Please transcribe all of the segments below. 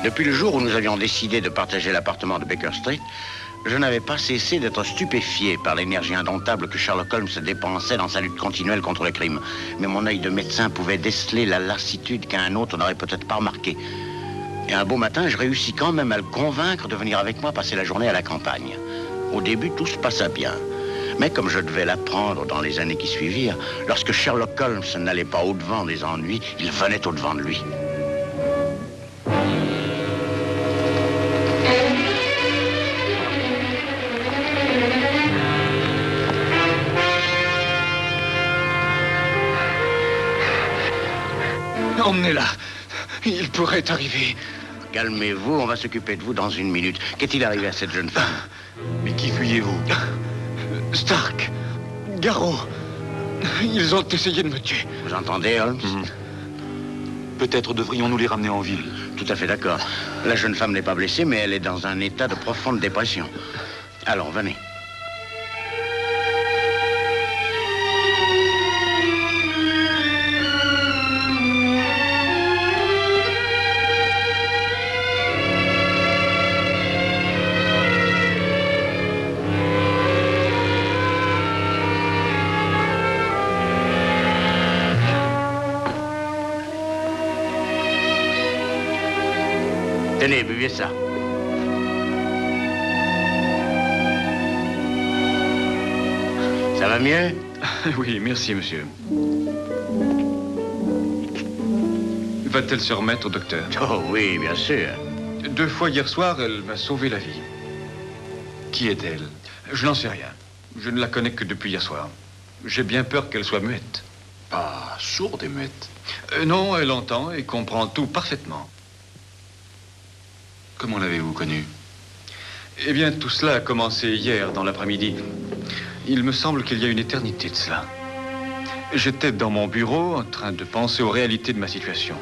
Depuis le jour où nous avions décidé de partager l'appartement de Baker Street, je n'avais pas cessé d'être stupéfié par l'énergie indomptable que Sherlock Holmes dépensait dans sa lutte continuelle contre le crime. Mais mon œil de médecin pouvait déceler la lassitude qu'un autre n'aurait peut-être pas remarqué. Et un beau matin, je réussis quand même à le convaincre de venir avec moi passer la journée à la campagne. Au début, tout se passa bien. Mais comme je devais l'apprendre dans les années qui suivirent, lorsque Sherlock Holmes n'allait pas au-devant des ennuis, il venait au-devant de lui. Emmenez-la. Il pourrait arriver. Calmez-vous, on va s'occuper de vous dans une minute. Qu'est-il arrivé à cette jeune femme? Mais qui fuyez-vous? Stark, Garrow, ils ont essayé de me tuer. Vous entendez, Holmes? Peut-être devrions-nous les ramener en ville. Tout à fait d'accord. La jeune femme n'est pas blessée, mais elle est dans un état de profonde dépression. Alors, venez. Tenez, buvez ça. Ça va mieux? Oui, merci, monsieur. Va-t-elle se remettre, docteur? Oh oui, bien sûr. 2 fois hier soir, elle m'a sauvé la vie. Qui est-elle? Je n'en sais rien. Je ne la connais que depuis hier soir. J'ai bien peur qu'elle soit muette. Pas sourde et muette. Non, elle entend et comprend tout parfaitement. Comment l'avez-vous connue? Eh bien, tout cela a commencé hier, dans l'après-midi. Il me semble qu'il y a une éternité de cela. J'étais dans mon bureau, en train de penser aux réalités de ma situation.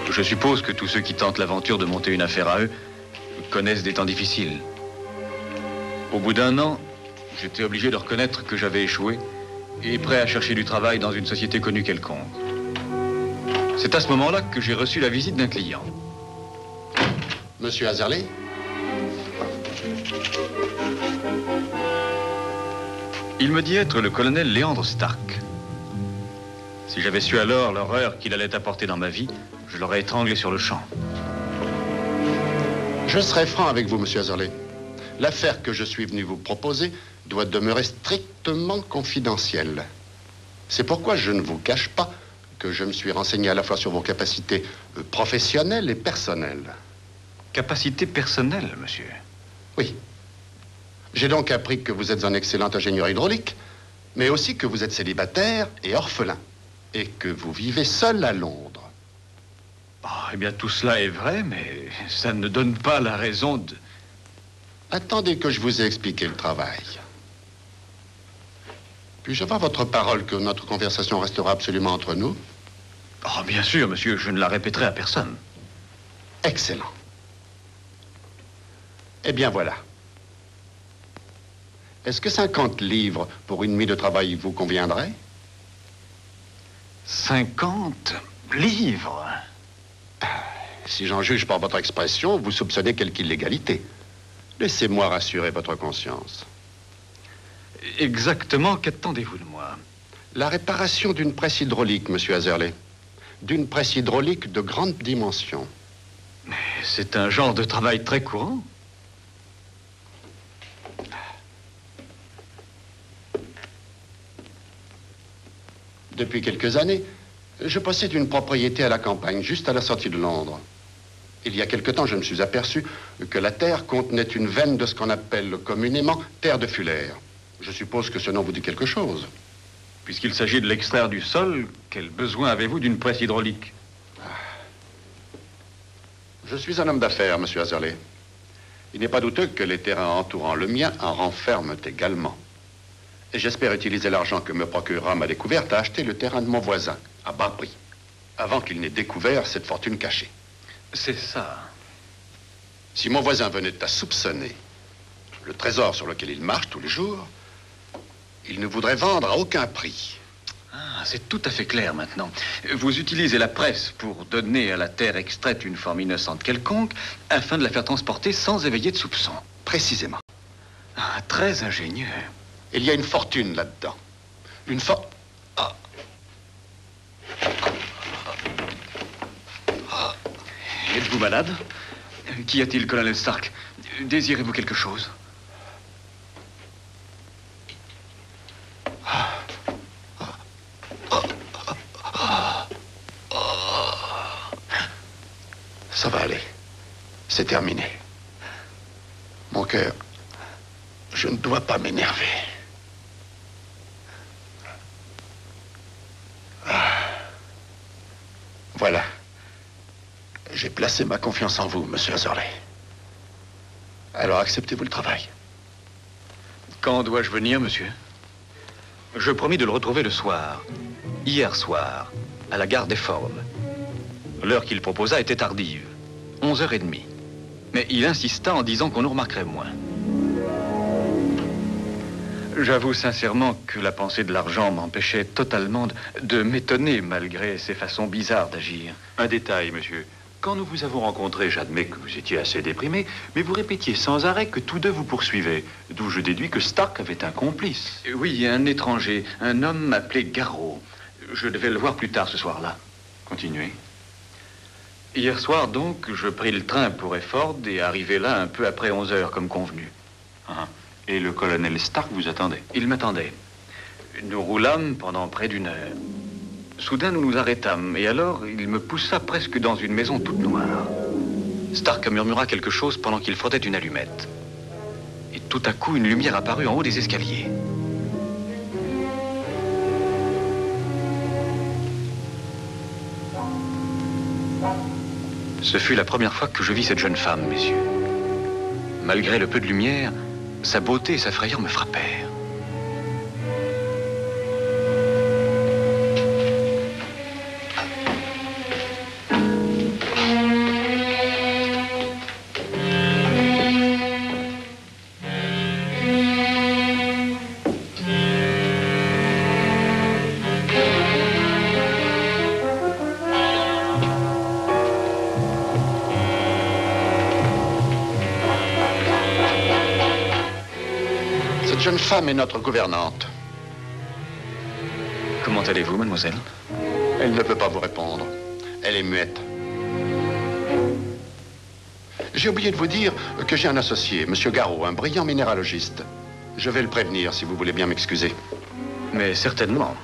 Je suppose que tous ceux qui tentent l'aventure de monter une affaire à eux connaissent des temps difficiles. Au bout d'1 an, j'étais obligé de reconnaître que j'avais échoué et prêt à chercher du travail dans une société connue quelconque. C'est à ce moment-là que j'ai reçu la visite d'un client. Monsieur Azerley? Il me dit être le colonel Léandre Stark. Si j'avais su alors l'horreur qu'il allait apporter dans ma vie, je l'aurais étranglé sur le champ. Je serai franc avec vous, monsieur Azerley. L'affaire que je suis venu vous proposer doit demeurer strictement confidentielle. C'est pourquoi je ne vous cache pas que je me suis renseigné à la fois sur vos capacités professionnelles et personnelles. Capacité personnelle, monsieur? Oui. J'ai donc appris que vous êtes un excellent ingénieur hydraulique, mais aussi que vous êtes célibataire et orphelin, et que vous vivez seul à Londres. Eh bien, tout cela est vrai, mais ça ne donne pas la raison de... Attendez que je vous ai expliqué le travail. Puis-je avoir votre parole que notre conversation restera absolument entre nous? Oh, bien sûr, monsieur, je ne la répéterai à personne. Excellent. Eh bien, voilà. Est-ce que 50 livres pour une nuit de travail vous conviendrait? 50 livres? Si j'en juge par votre expression, vous soupçonnez quelque illégalité. Laissez-moi rassurer votre conscience. Exactement, qu'attendez-vous de moi? La réparation d'une presse hydraulique, monsieur Azerley. D'une presse hydraulique de grande dimension. Mais c'est un genre de travail très courant. Depuis quelques années, je possède une propriété à la campagne, juste à la sortie de Londres. Il y a quelque temps, je me suis aperçu que la terre contenait une veine de ce qu'on appelle communément terre de Fuller. Je suppose que ce nom vous dit quelque chose. Puisqu'il s'agit de l'extraire du sol, quel besoin avez-vous d'une presse hydraulique? Je suis un homme d'affaires, monsieur Azerley. Il n'est pas douteux que les terrains entourant le mien en renferment également. Et j'espère utiliser l'argent que me procurera ma découverte à acheter le terrain de mon voisin, à bas prix, avant qu'il n'ait découvert cette fortune cachée. C'est ça. Si mon voisin venait à soupçonner le trésor sur lequel il marche tous les jours, il ne voudrait vendre à aucun prix. Ah, c'est tout à fait clair maintenant. Vous utilisez la presse pour donner à la terre extraite une forme innocente quelconque afin de la faire transporter sans éveiller de soupçon. Précisément. Ah, très ingénieux. Il y a une fortune là-dedans. Une for... Ah. Êtes-vous malade? Qu'y a-t-il, colonel Stark? Désirez-vous quelque chose? Ça va aller. C'est terminé. Mon cœur, je ne dois pas m'énerver. Voilà. J'ai placé ma confiance en vous, monsieur Azorley. Alors acceptez-vous le travail? Quand dois-je venir, monsieur? Je promis de le retrouver le soir. Hier soir, à la gare des Formes. L'heure qu'il proposa était tardive. 11h30. Mais il insista en disant qu'on nous remarquerait moins. J'avoue sincèrement que la pensée de l'argent m'empêchait totalement de m'étonner malgré ses façons bizarres d'agir. Un détail, monsieur. Quand nous vous avons rencontré, j'admets que vous étiez assez déprimé, mais vous répétiez sans arrêt que tous deux vous poursuivaient. D'où je déduis que Stark avait un complice. Oui, un étranger, un homme appelé Garrow. Je devais le voir plus tard ce soir-là. Continuez. Hier soir, donc, je pris le train pour Efford et arrivé là un peu après 11h, comme convenu. Ah, et le colonel Stark vous attendait? Il m'attendait. Nous roulâmes pendant près d'une heure. Soudain, nous nous arrêtâmes, et alors, il me poussa presque dans une maison toute noire. Stark murmura quelque chose pendant qu'il frottait une allumette. Et tout à coup, une lumière apparut en haut des escaliers. Ce fut la première fois que je vis cette jeune femme, messieurs. Malgré le peu de lumière, sa beauté et sa frayeur me frappèrent. Cette jeune femme est notre gouvernante. Comment allez-vous, mademoiselle? Elle ne peut pas vous répondre. Elle est muette. J'ai oublié de vous dire que j'ai un associé, monsieur Garrow, un brillant minéralogiste. Je vais le prévenir, si vous voulez bien m'excuser. Mais certainement.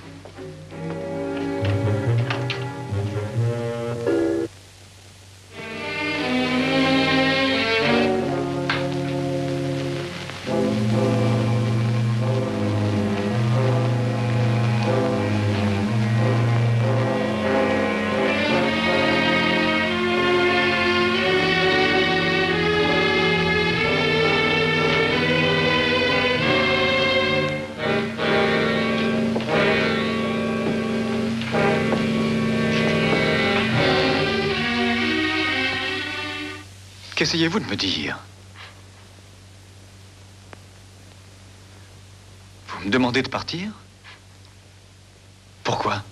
Qu'essayez-vous de me dire? Vous me demandez de partir? Pourquoi?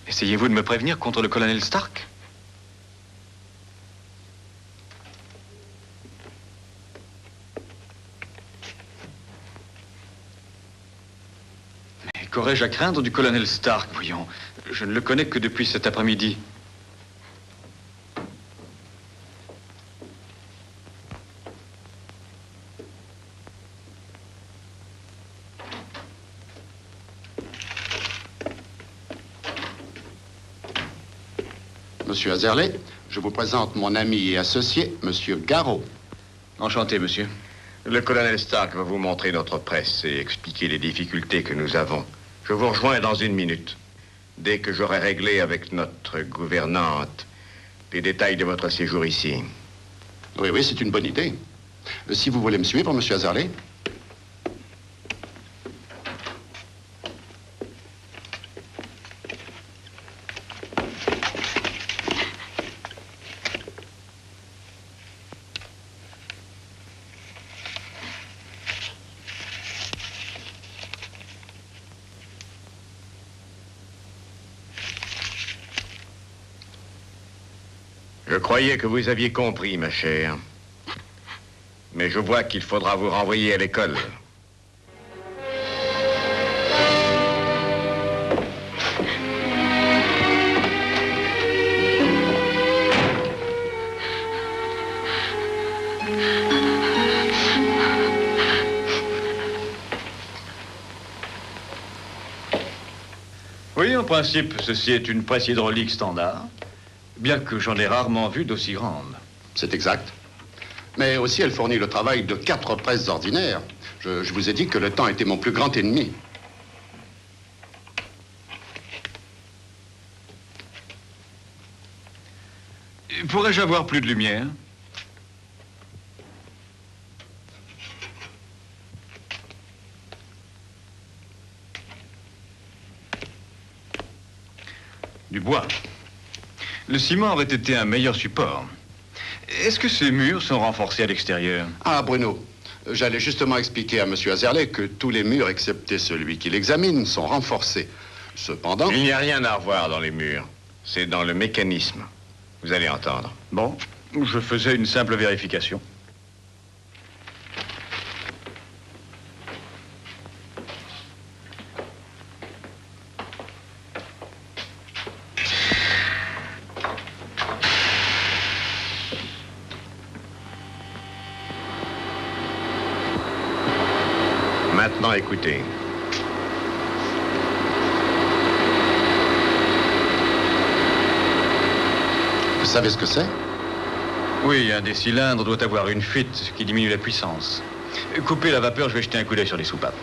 Essayez-vous de me prévenir contre le colonel Stark? Mais qu'aurais-je à craindre du colonel Stark, voyons? Je ne le connais que depuis cet après-midi. Monsieur Azerley, je vous présente mon ami et associé, monsieur Garrow. Enchanté, monsieur. Le colonel Stark va vous montrer notre presse et expliquer les difficultés que nous avons. Je vous rejoins dans une minute. Dès que j'aurai réglé avec notre gouvernante les détails de votre séjour ici. Oui, oui, c'est une bonne idée. Si vous voulez me suivre, monsieur Azerley. Je croyais que vous aviez compris, ma chère. Mais je vois qu'il faudra vous renvoyer à l'école. Oui, en principe, ceci est une presse hydraulique standard, bien que j'en ai rarement vu d'aussi grande. C'est exact. Mais aussi, elle fournit le travail de 4 presses ordinaires. Je vous ai dit que le temps était mon plus grand ennemi. Pourrais-je avoir plus de lumière? Du bois. Le ciment aurait été un meilleur support. Est-ce que ces murs sont renforcés à l'extérieur? Ah, Bruno, j'allais justement expliquer à M. Azerley que tous les murs, excepté celui qui l'examine, sont renforcés. Cependant... Il n'y a rien à revoir dans les murs. C'est dans le mécanisme. Vous allez entendre. Bon, je faisais une simple vérification. Maintenant, écoutez. Vous savez ce que c'est? Oui, un des cylindres doit avoir une fuite, ce qui diminue la puissance. Coupez la vapeur, je vais jeter un coup d'œil sur les soupapes.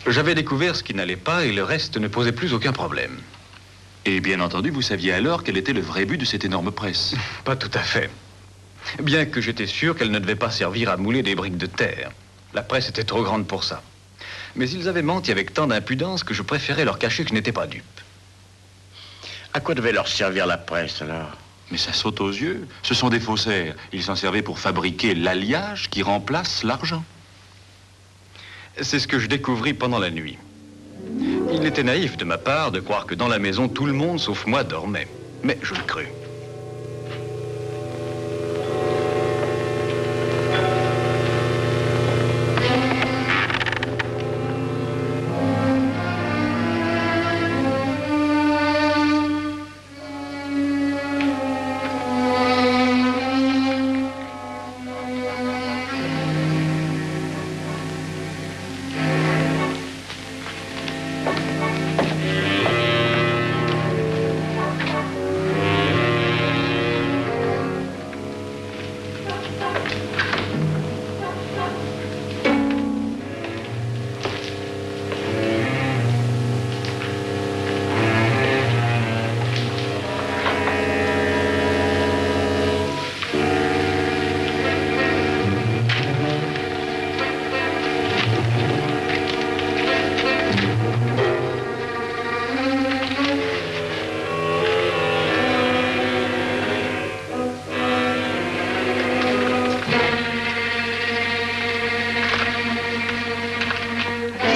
J'avais découvert ce qui n'allait pas et le reste ne posait plus aucun problème. Et bien entendu, vous saviez alors quel était le vrai but de cette énorme presse. Pas tout à fait. Bien que j'étais sûr qu'elle ne devait pas servir à mouler des briques de terre. La presse était trop grande pour ça. Mais ils avaient menti avec tant d'impudence que je préférais leur cacher que je n'étais pas dupe. À quoi devait leur servir la presse, alors? Mais ça saute aux yeux. Ce sont des faussaires. Ils s'en servaient pour fabriquer l'alliage qui remplace l'argent. C'est ce que je découvris pendant la nuit. Il était naïf de ma part de croire que dans la maison, tout le monde, sauf moi, dormait. Mais je le crus.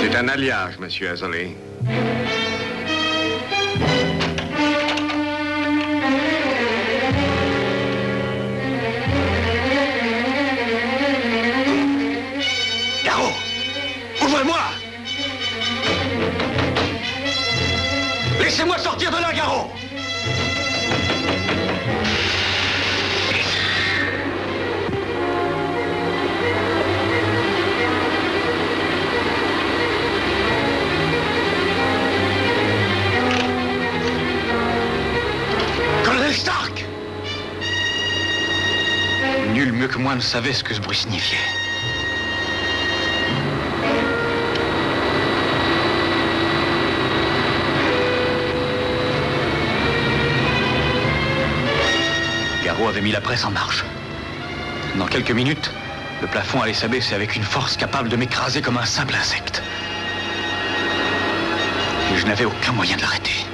C'est un alliage, monsieur Azerley. Garot! Ouvrez-moi! Laissez-moi sortir de là, Garot! Stark! Nul mieux que moi ne savait ce que ce bruit signifiait. Garot avait mis la presse en marche. Dans quelques minutes, le plafond allait s'abaisser avec une force capable de m'écraser comme un simple insecte. Et je n'avais aucun moyen de l'arrêter.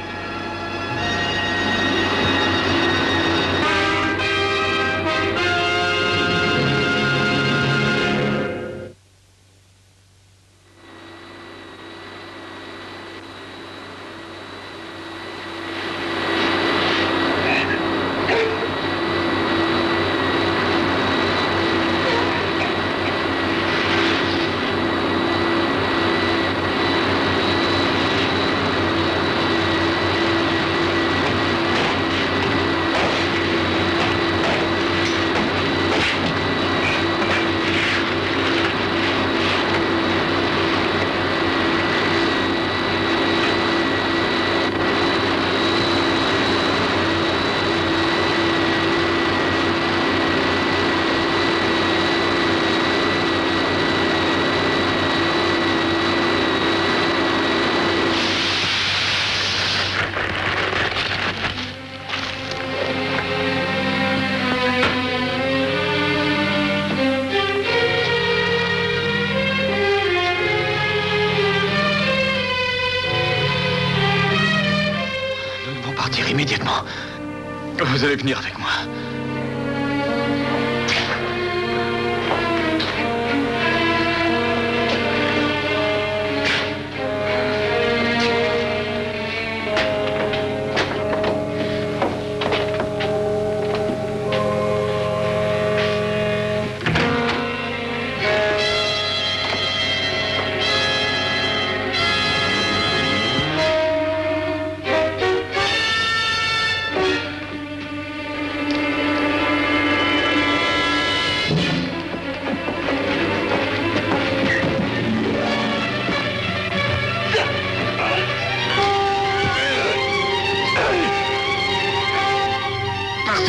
Comment? Vous allez venir avec moi.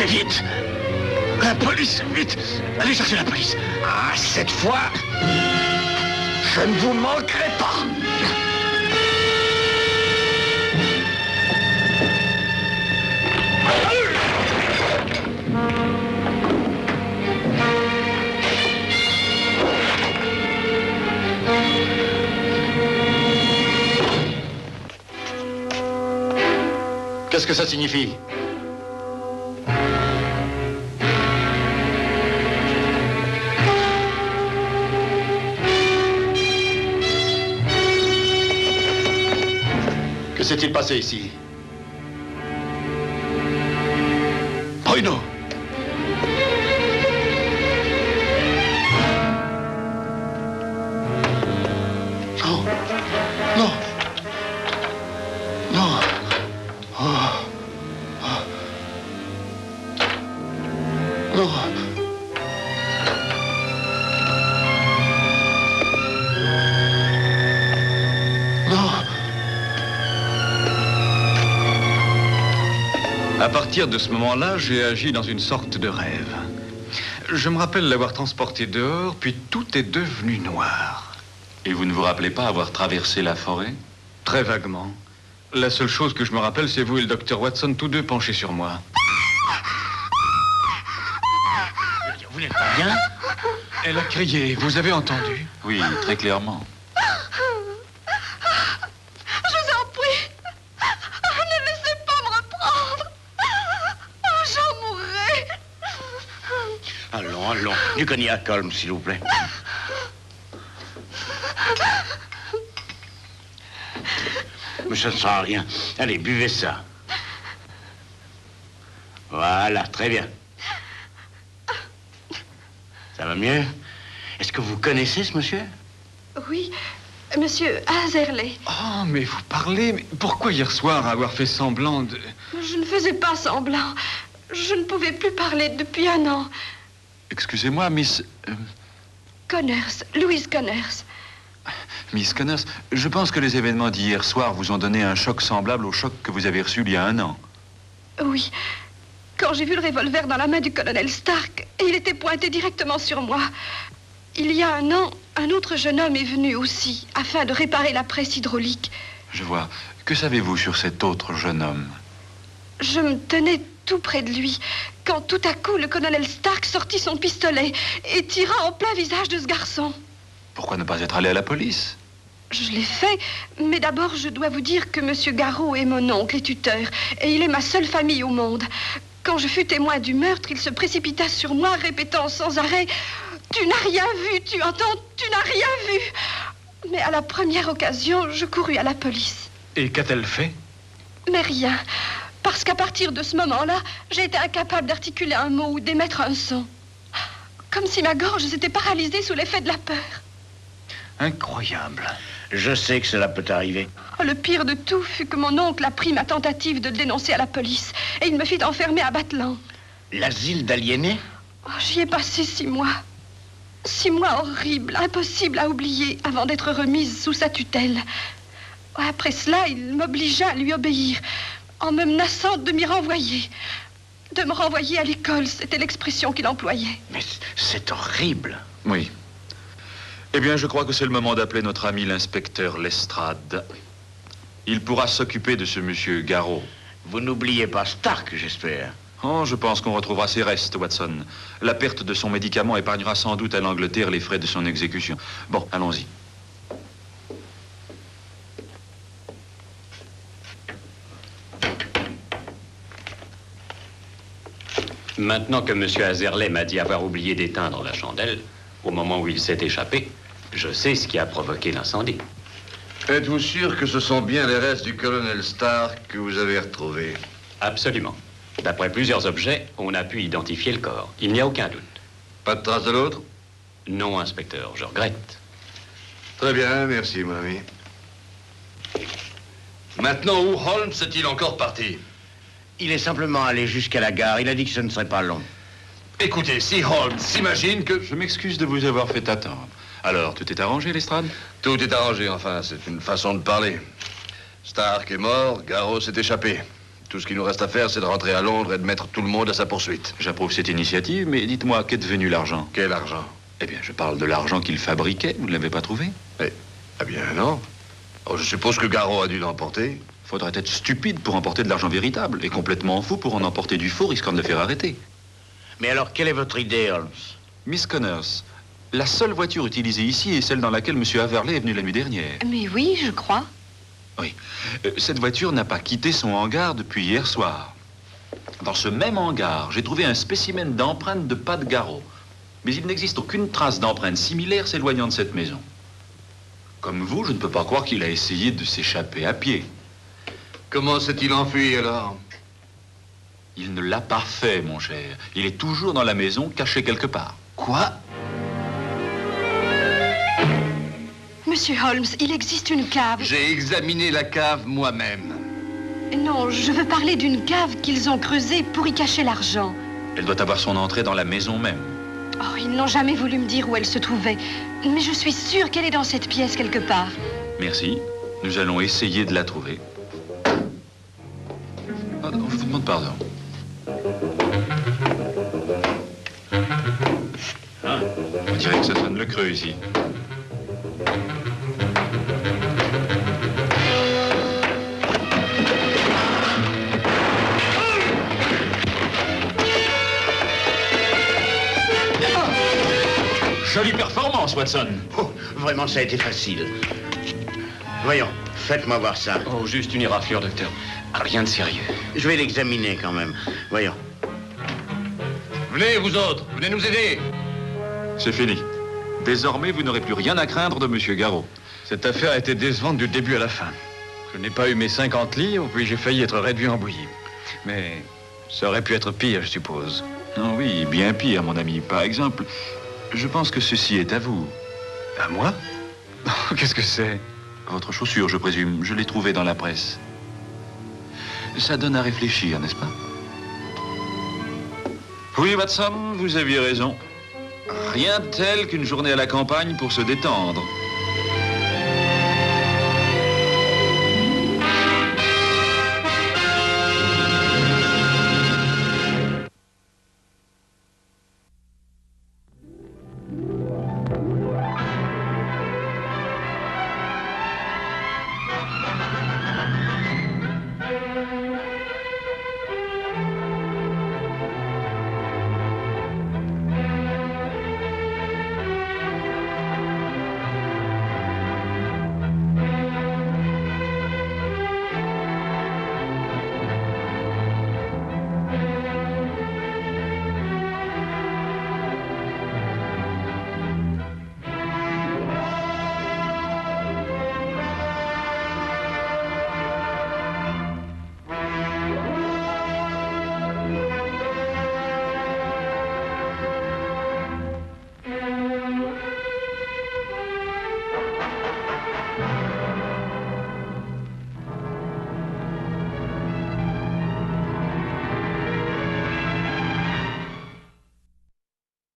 Vite! La police, vite! Allez chercher la police! Ah, cette fois, je ne vous manquerai pas! Qu'est-ce que ça signifie? Que s'est-il passé ici? Bruno! Non! Non! Non! Oh. Oh. Non! Non! À partir de ce moment-là, j'ai agi dans une sorte de rêve. Je me rappelle l'avoir transporté dehors, puis tout est devenu noir. Et vous ne vous rappelez pas avoir traversé la forêt? Très vaguement. La seule chose que je me rappelle, c'est vous et le docteur Watson, tous deux penchés sur moi. Vous n'êtes pas bien? Elle a crié, vous avez entendu? Oui, très clairement. Allons, du cognac, Holmes, s'il vous plaît. Mais ça ne sert à rien. Allez, buvez ça. Voilà, très bien. Ça va mieux? Est-ce que vous connaissez ce monsieur? Oui, monsieur Azerley. Oh, mais vous parlez... Mais pourquoi hier soir avoir fait semblant de... Je ne faisais pas semblant. Je ne pouvais plus parler depuis 1 an. Excusez-moi, Miss... Connors, Louise Connors. Miss Connors, je pense que les événements d'hier soir vous ont donné un choc semblable au choc que vous avez reçu il y a 1 an. Oui. Quand j'ai vu le revolver dans la main du colonel Stark, et il était pointé directement sur moi. Il y a 1 an, un autre jeune homme est venu aussi, afin de réparer la presse hydraulique. Je vois. Que savez-vous sur cet autre jeune homme? Je me tenais tout près de lui, quand tout à coup, le colonel Stark sortit son pistolet et tira en plein visage de ce garçon. Pourquoi ne pas être allé à la police? Je l'ai fait, mais d'abord, je dois vous dire que Monsieur Garot est mon oncle et tuteur, et il est ma seule famille au monde. Quand je fus témoin du meurtre, il se précipita sur moi, répétant sans arrêt « Tu n'as rien vu, tu entends, tu n'as rien vu !» Mais à la première occasion, je courus à la police. Et qu'a-t-elle fait? Mais rien, parce qu'à partir de ce moment-là, j'ai été incapable d'articuler un mot ou d'émettre un son. Comme si ma gorge s'était paralysée sous l'effet de la peur. Incroyable. Je sais que cela peut arriver. Oh, le pire de tout fut que mon oncle apprit ma tentative de le dénoncer à la police. Et il me fit enfermer à Batlan. L'asile d'aliénés? Oh, j'y ai passé 6 mois. 6 mois horribles, impossibles à oublier avant d'être remise sous sa tutelle. Après cela, il m'obligea à lui obéir, en me menaçant de m'y renvoyer. De me renvoyer à l'école, c'était l'expression qu'il employait. Mais c'est horrible. Oui. Eh bien, je crois que c'est le moment d'appeler notre ami l'inspecteur Lestrade. Il pourra s'occuper de ce monsieur Garot. Vous n'oubliez pas Stark, j'espère. Oh, je pense qu'on retrouvera ses restes, Watson. La perte de son médicament épargnera sans doute à l'Angleterre les frais de son exécution. Bon, allons-y. Maintenant que M. Azerley m'a dit avoir oublié d'éteindre la chandelle, au moment où il s'est échappé, je sais ce qui a provoqué l'incendie. Êtes-vous sûr que ce sont bien les restes du colonel Stark que vous avez retrouvés? Absolument. D'après plusieurs objets, on a pu identifier le corps. Il n'y a aucun doute. Pas de trace de l'autre? Non, inspecteur, je regrette. Très bien, merci, mon ami. Maintenant, où Holmes est-il encore parti? Il est simplement allé jusqu'à la gare. Il a dit que ce ne serait pas long. Écoutez, si Holmes s'imagine que... Je m'excuse de vous avoir fait attendre. Alors, tout est arrangé, Lestrade? Tout est arrangé, enfin, c'est une façon de parler. Stark est mort, Garros s'est échappé. Tout ce qu'il nous reste à faire, c'est de rentrer à Londres et de mettre tout le monde à sa poursuite. J'approuve cette initiative, mais dites-moi, qu'est devenu l'argent? Quel argent? Eh bien, je parle de l'argent qu'il fabriquait. Vous ne l'avez pas trouvé? Eh bien, non. Oh, je suppose que Garros a dû l'emporter. Faudrait être stupide pour emporter de l'argent véritable et complètement fou pour en emporter du faux, risquant de le faire arrêter. Mais alors, quelle est votre idée, Holmes? Miss Connors, la seule voiture utilisée ici est celle dans laquelle M. Haverley est venu la nuit dernière. Mais oui, je crois. Oui. Cette voiture n'a pas quitté son hangar depuis hier soir. Dans ce même hangar, j'ai trouvé un spécimen d'empreinte de pas de Garros. Mais il n'existe aucune trace d'empreinte similaire s'éloignant de cette maison. Comme vous, je ne peux pas croire qu'il a essayé de s'échapper à pied. Comment s'est-il enfui, alors? Il ne l'a pas fait, mon cher. Il est toujours dans la maison, caché quelque part. Quoi? Monsieur Holmes, il existe une cave. J'ai examiné la cave moi-même. Non, je veux parler d'une cave qu'ils ont creusée pour y cacher l'argent. Elle doit avoir son entrée dans la maison même. Oh, ils n'ont jamais voulu me dire où elle se trouvait. Mais je suis sûre qu'elle est dans cette pièce quelque part. Merci. Nous allons essayer de la trouver. Oh, je vous demande pardon. Ah, on dirait que ça sonne le creux ici. Jolie performance, Watson. Oh, vraiment, ça a été facile. Voyons, faites-moi voir ça. Oh, juste une éraflure, docteur. Rien de sérieux. Je vais l'examiner quand même. Voyons. Venez, vous autres, venez nous aider. C'est fini. Désormais, vous n'aurez plus rien à craindre de M. Garros. Cette affaire a été décevante du début à la fin. Je n'ai pas eu mes 50 livres, puis j'ai failli être réduit en bouillie. Mais ça aurait pu être pire, je suppose. Oh oui, bien pire, mon ami. Par exemple, je pense que ceci est à vous. À moi? Qu'est-ce que c'est? Votre chaussure, je présume. Je l'ai trouvée dans la presse. Ça donne à réfléchir, n'est-ce pas? Oui, Watson, vous aviez raison. Rien de tel qu'une journée à la campagne pour se détendre.